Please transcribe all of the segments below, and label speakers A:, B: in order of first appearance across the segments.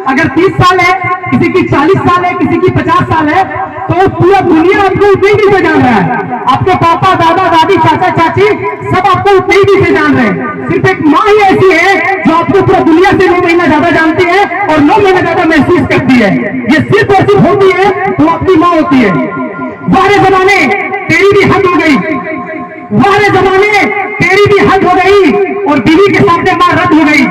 A: अगर 30 साल है, किसी की 40 साल है, किसी की 50 साल है, तो पूरा दुनिया आपको उतनी ही से जान रहा है। आपके पापा, दादा, दादी, चाचा, चाची सब आपको उतनी ही से जान रहे हैं। सिर्फ एक माँ ही ऐसी है जो आपको पूरा दुनिया से 9 महीना ज्यादा जानती है और 9 महीना ज्यादा महसूस करती है। ये सिर्फ और सिर्फ होती है तो आपकी माँ होती है। वारे जमाने तेरी भी हद हो गई, वारे जमाने तेरी भी हद हो गई और बीवी के सामने मां रद्द हो गई।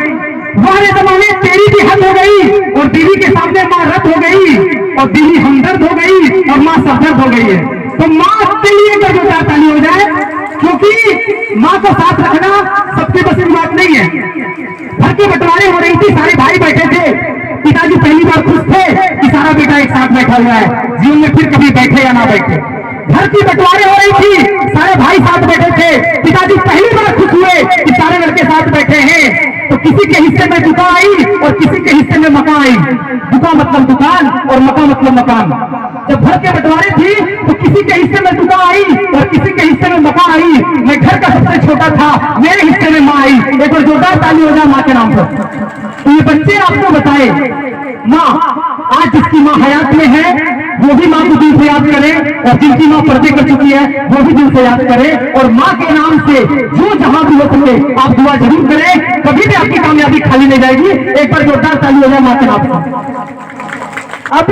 A: वारे जमाने तेरी भी हद हो गई और बीवी के सामने मां रद्द हो गई और बीवी हमदर्द हो गई और मां सरदर्द हो गई है। तो मां के लिए अगर जो ताली हो जाए, क्योंकि मां को साथ रखना सबसे बस की बात नहीं है। घर के बंटवारे हो रही थी, सारे भाई बैठे थे, पिताजी पहली बार खुश थे कि सारा बेटा एक साथ बैठा हुआ है, जीवन में फिर कभी बैठे या ना बैठे। घर की बंटवारे हो रही थी, सारे भाई साथ बैठे थे, पिताजी पहली बार खुश हुए कि सारे लड़के साथ बैठे हैं। तो किसी के हिस्से में दुका आई और किसी के हिस्से में मका आई। दुका मतलब दुकान और मका मतलब मकान। जब घर के बंटवारे थी तो किसी के हिस्से में दुका आई और किसी के हिस्से में मका आई। मैं घर का सबसे छोटा था, मेरे हिस्से में माँ आई। एक बार जोरदार ताली हो जाए माँ के नाम पर। तो ये बच्चे आपको बताए, माँ आज जिसकी माँ हयात में है वो भी माँ को दिल से याद करे और जिनकी माँ पर्दे कर चुकी है वो भी दिल से याद करे। और माँ के नाम से जो जहां भी हो सके आप दुआ जरूर करें, कभी भी आपकी कामयाबी खाली नहीं जाएगी। एक बार जोरदार ताली हो जाए माँ के नाम से। अब